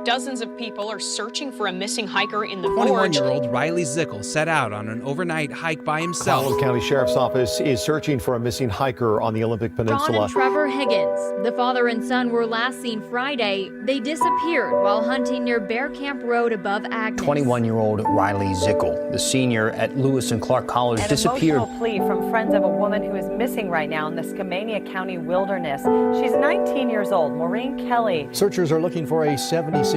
Dozens of people are searching for a missing hiker in the gorge. 21-year-old Riley Zickel set out on an overnight hike by himself. Column County Sheriff's Office is searching for a missing hiker on the Olympic Peninsula. John and Trevor Higgins, the father and son, were last seen Friday. They disappeared while hunting near Bear Camp Road above Agnes. 21-year-old Riley Zickel, the senior at Lewis and Clark College, disappeared. An emotional plea from friends of a woman who is missing right now in the Skamania County wilderness. She's 19 years old, Maureen Kelly. Searchers are looking for a 76-year-old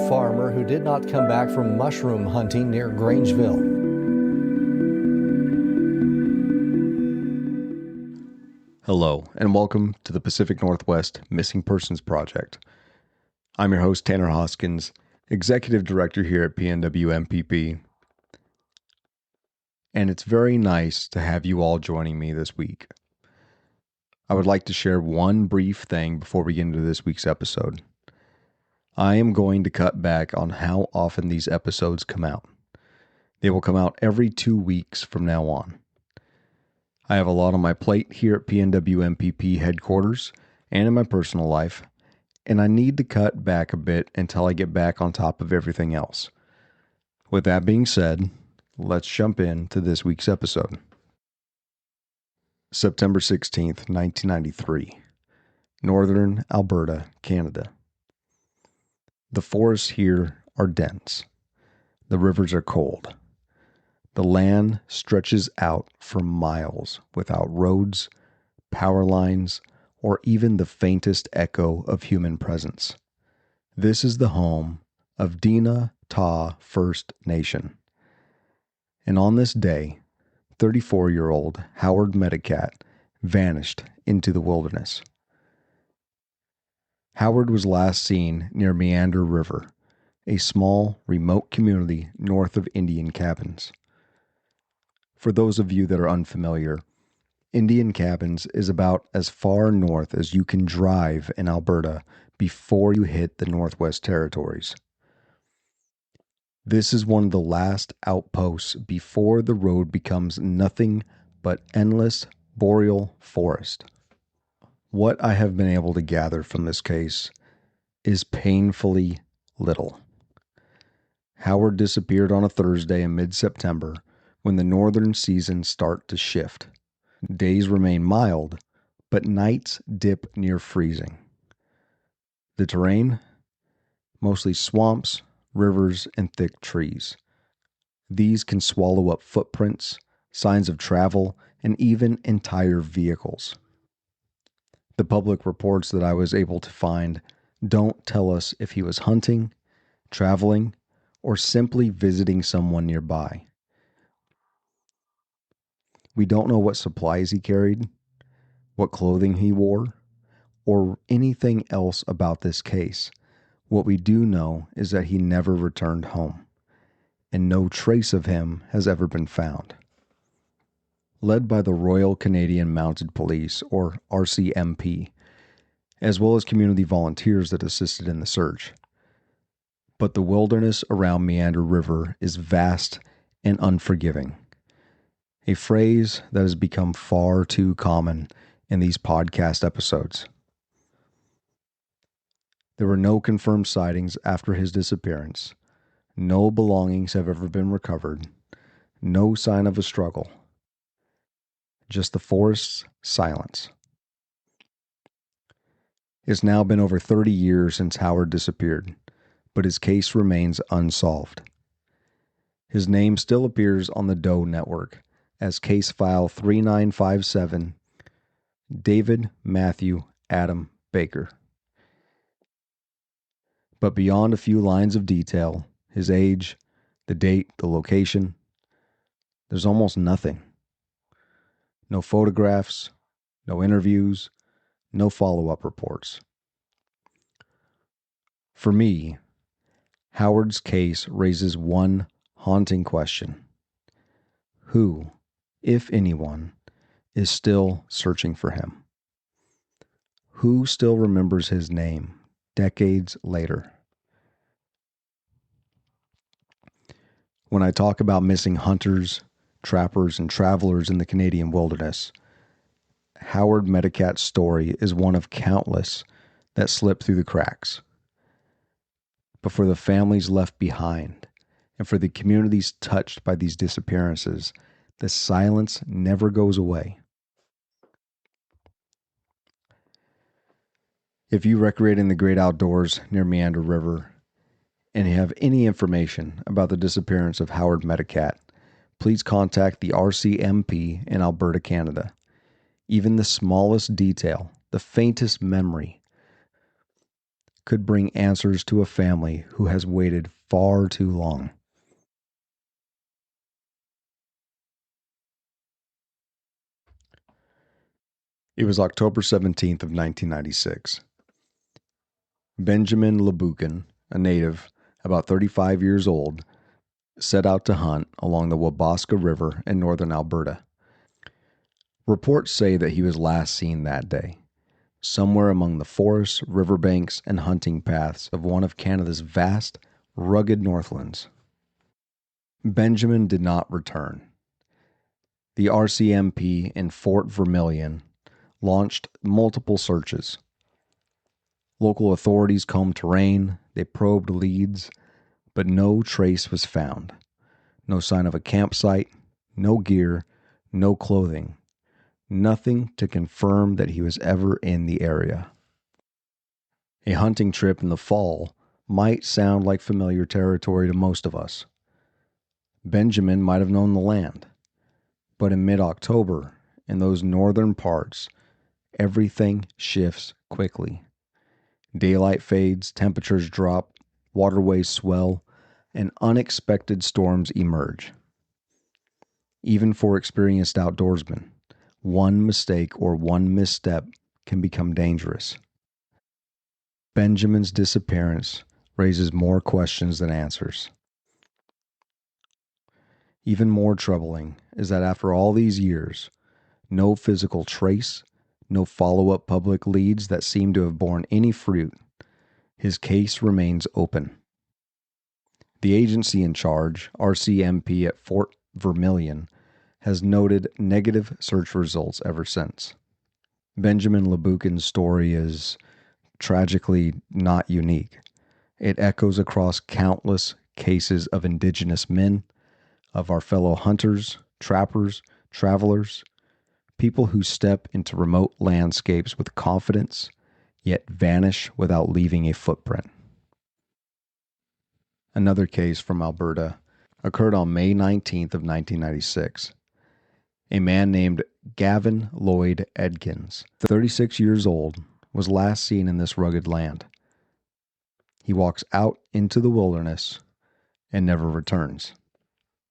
farmer who did not come back from mushroom hunting near Grangeville. Hello, and welcome to the Pacific Northwest Missing Persons Project. I'm your host, Tanner Hoskins, Executive Director here at PNW MPP. And it's very nice to have you all joining me this week. I would like to share one brief thing before we get into this week's episode. I am going to cut back on how often these episodes come out. They will come out every 2 weeks from now on. I have a lot on my plate here at PNW MPP headquarters and in my personal life, and I need to cut back a bit until I get back on top of everything else. With that being said, let's jump into this week's episode. September 16th, 1993, Northern Alberta, Canada. The forests here are dense. The rivers are cold. The land stretches out for miles without roads, power lines, or even the faintest echo of human presence. This is the home of Dina Ta First Nation. And on this day, 34-year-old Howard Metacat vanished into the wilderness. Howard was last seen near Meander River, a small, remote community north of Indian Cabins. For those of you that are unfamiliar, Indian Cabins is about as far north as you can drive in Alberta before you hit the Northwest Territories. This is one of the last outposts before the road becomes nothing but endless boreal forest. What I have been able to gather from this case is painfully little. Howard disappeared on a Thursday in mid-September when the northern seasons start to shift. Days remain mild, but nights dip near freezing. The terrain? Mostly swamps, rivers, and thick trees. These can swallow up footprints, signs of travel, and even entire vehicles. The public reports that I was able to find don't tell us if he was hunting, traveling, or simply visiting someone nearby. We don't know what supplies he carried, what clothing he wore, or anything else about this case. What we do know is that he never returned home, and no trace of him has ever been found. Led by the Royal Canadian Mounted Police, or RCMP, as well as community volunteers that assisted in the search. But the wilderness around Meander River is vast and unforgiving, a phrase that has become far too common in these podcast episodes. There were no confirmed sightings after his disappearance. No belongings have ever been recovered. No sign of a struggle. Just the forest's silence. It's now been over 30 years since Howard disappeared, but his case remains unsolved. His name still appears on the Doe Network as Case File 3957, David Matthew Adam Baker. But beyond a few lines of detail, his age, the date, the location, there's almost nothing. No photographs, no interviews, no follow-up reports. For me, Howard's case raises one haunting question. Who, if anyone, is still searching for him? Who still remembers his name decades later? When I talk about missing hunters, trappers, and travelers in the Canadian wilderness, Howard Metacat's story is one of countless that slip through the cracks. but for the families left behind and for the communities touched by these disappearances, the silence never goes away. If you recreate in the great outdoors near Meander River and have any information about the disappearance of Howard Metacat, please contact the RCMP in Alberta, Canada. Even the smallest detail, the faintest memory, could bring answers to a family who has waited far too long. It was October 17th of 1996. Benjamin Laboucan, a native, about 35 years old, set out to hunt along the Wabaska River in northern Alberta. Reports say that he was last seen that day, somewhere among the forests, riverbanks, and hunting paths of one of Canada's vast, rugged northlands. Benjamin did not return. The RCMP in Fort Vermilion launched multiple searches. Local authorities combed terrain, they probed leads, but no trace was found. No sign of a campsite, no gear, no clothing. Nothing to confirm that he was ever in the area. A hunting trip in the fall might sound like familiar territory to most of us. Benjamin might have known the land, but in mid-October, in those northern parts, everything shifts quickly. Daylight fades, temperatures drop, waterways swell, and unexpected storms emerge. Even for experienced outdoorsmen, one mistake or one misstep can become dangerous. Benjamin's disappearance raises more questions than answers. Even more troubling is that after all these years, no physical trace, no follow-up public leads that seem to have borne any fruit, his case remains open. The agency in charge, RCMP at Fort Vermilion, has noted negative search results ever since. Benjamin Laboucan's story is tragically not unique. It echoes across countless cases of Indigenous men, of our fellow hunters, trappers, travelers, people who step into remote landscapes with confidence, yet vanish without leaving a footprint. Another case from Alberta occurred on May 19th of 1996. A man named Gavin Lloyd Edkins, 36 years old, was last seen in this rugged land. He walks out into the wilderness and never returns.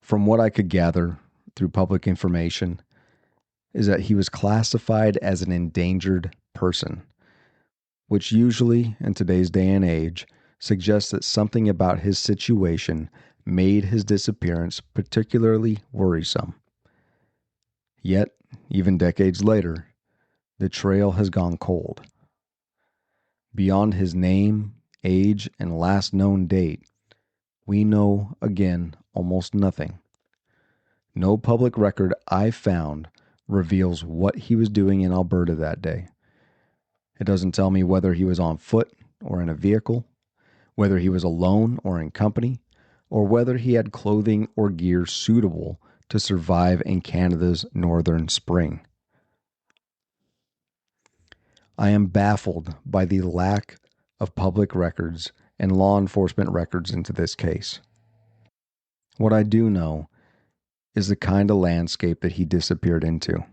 From what I could gather through public information, is that he was classified as an endangered person, which usually, in today's day and age, suggests that something about his situation made his disappearance particularly worrisome. Yet, even decades later, the trail has gone cold. Beyond his name, age, and last known date, we know, again, almost nothing. No public record I found reveals what he was doing in Alberta that day. It doesn't tell me whether he was on foot or in a vehicle, whether he was alone or in company, or whether he had clothing or gear suitable to survive in Canada's northern spring. I am baffled by the lack of public records and law enforcement records into this case. What I do know is the kind of landscape that he disappeared into.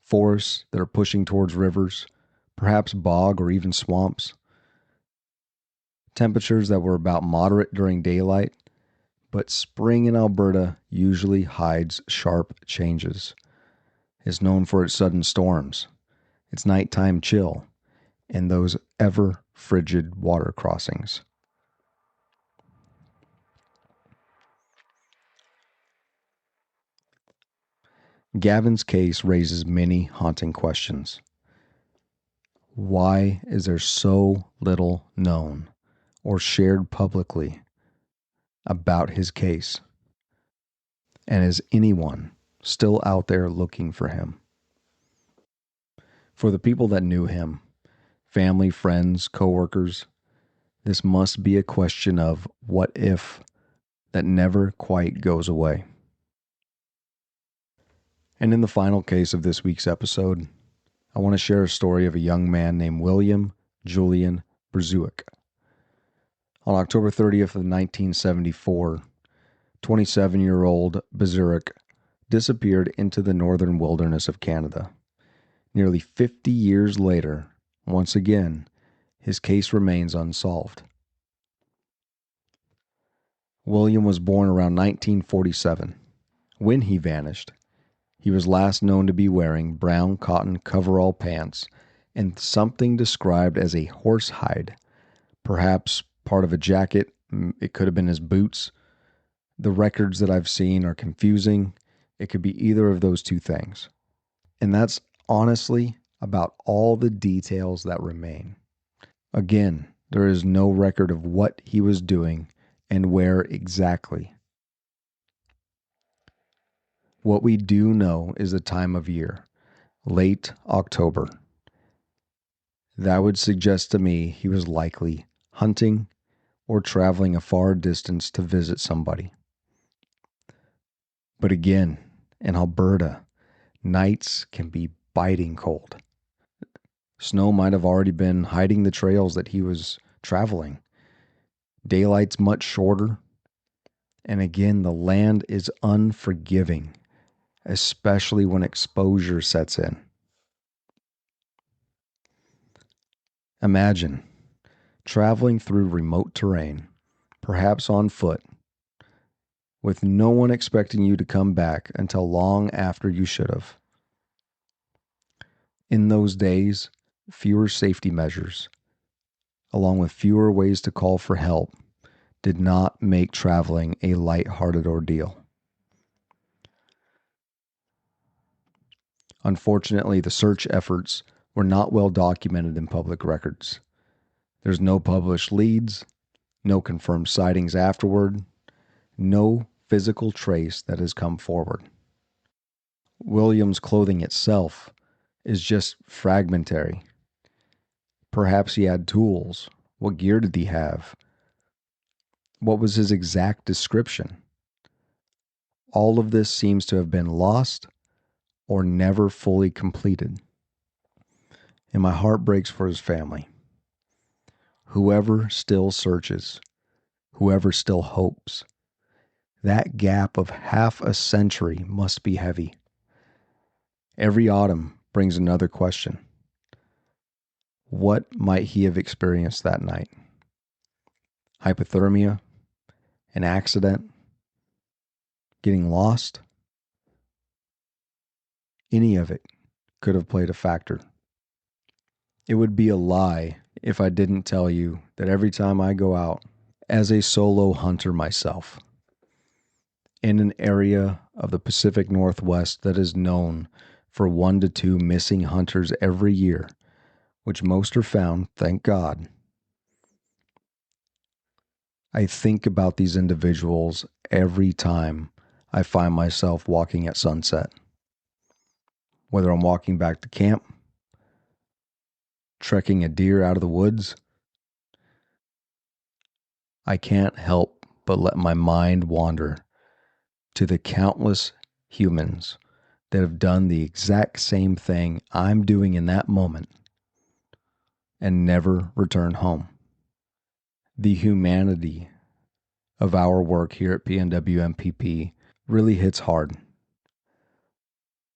Forests that are pushing towards rivers, perhaps bog or even swamps. Temperatures that were about moderate during daylight, but spring in Alberta usually hides sharp changes. It's known for its sudden storms, its nighttime chill, and those ever frigid water crossings. Gavin's case raises many haunting questions. Why is there so little known or shared publicly about his case? And is anyone still out there looking for him? For the people that knew him, family, friends, coworkers, This must be a question of what if that never quite goes away. And in the final case of this week's episode, I want to share a story of a young man named William Julian Bereziuk. On October 30th of 1974, 27-year-old Bereziuk disappeared into the northern wilderness of Canada. Nearly 50 years later, once again, his case remains unsolved. William was born around 1947. When he vanished, he was last known to be wearing brown cotton coverall pants and something described as a horsehide, perhaps part of a jacket. It could have been his boots. The records that I've seen are confusing. It could be either of those two things. And that's honestly about all the details that remain. Again, there is no record of what he was doing and where exactly. What we do know is the time of year, late October. That would suggest to me he was likely hunting or traveling a far distance to visit somebody. But again, in Alberta, nights can be biting cold. Snow might have already been hiding the trails that he was traveling. Daylight's much shorter. And again, the land is unforgiving, especially when exposure sets in. Imagine traveling through remote terrain, perhaps on foot, with no one expecting you to come back until long after you should have. In those days, fewer safety measures, along with fewer ways to call for help, did not make traveling a light-hearted ordeal. Unfortunately, the search efforts were not well documented in public records. There's no published leads, no confirmed sightings afterward, no physical trace that has come forward. William's clothing itself is just fragmentary. Perhaps he had tools. What gear did he have? What was his exact description? All of this seems to have been lost or never fully completed. And my heart breaks for his family. Whoever still searches, whoever still hopes, that gap of half a century must be heavy. Every autumn brings another question. What might he have experienced that night? Hypothermia? An accident? Getting lost? Any of it could have played a factor. It would be a lie if I didn't tell you that every time I go out as a solo hunter myself, in an area of the Pacific Northwest that is known for 1 to 2 missing hunters every year, which most are found, thank God, I think about these individuals every time I find myself walking at sunset. Whether I'm walking back to camp, trekking a deer out of the woods, I can't help but let my mind wander to the countless humans that have done the exact same thing I'm doing in that moment and never return home. The humanity of our work here at PNWMPP really hits hard.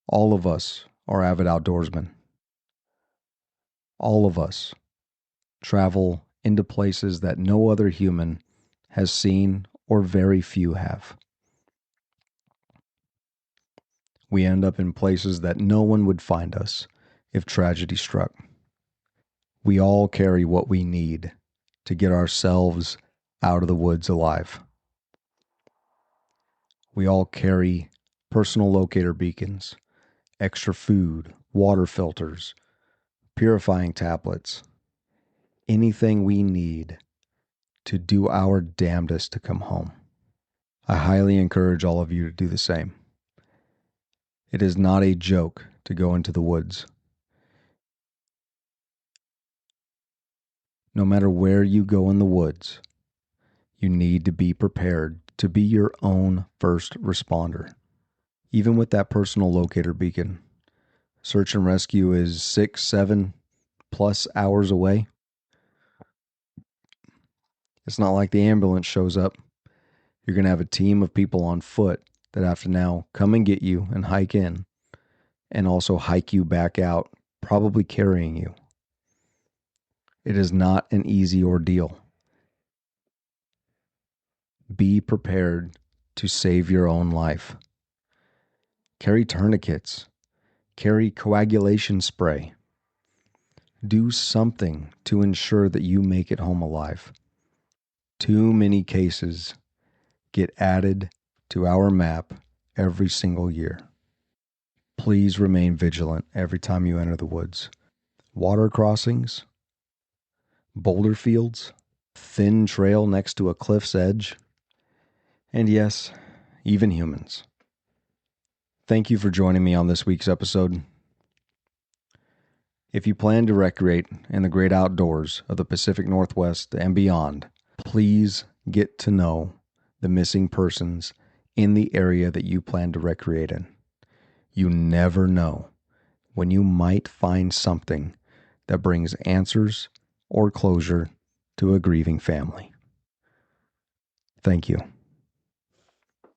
All of us are avid outdoorsmen. All of us travel into places that no other human has seen or very few have. We end up in places that no one would find us if tragedy struck. We all carry what we need to get ourselves out of the woods alive. We all carry personal locator beacons, extra food, water filters, purifying tablets, anything we need to do our damnedest to come home. I highly encourage all of you to do the same. It is not a joke to go into the woods. No matter where you go in the woods, you need to be prepared to be your own first responder. Even with that personal locator beacon, search and rescue is 6, 7 plus hours away. It's not like the ambulance shows up. You're going to have a team of people on foot that have to now come and get you and hike in, and also hike you back out, probably carrying you. It is not an easy ordeal. Be prepared to save your own life. Carry tourniquets. Carry coagulation spray. Do something to ensure that you make it home alive. Too many cases get added to our map every single year. Please remain vigilant every time you enter the woods. Water crossings, boulder fields, thin trail next to a cliff's edge, and yes, even humans. Thank you for joining me on this week's episode. If you plan to recreate in the great outdoors of the Pacific Northwest and beyond, please get to know the missing persons in the area that you plan to recreate in. You never know when you might find something that brings answers or closure to a grieving family. Thank you.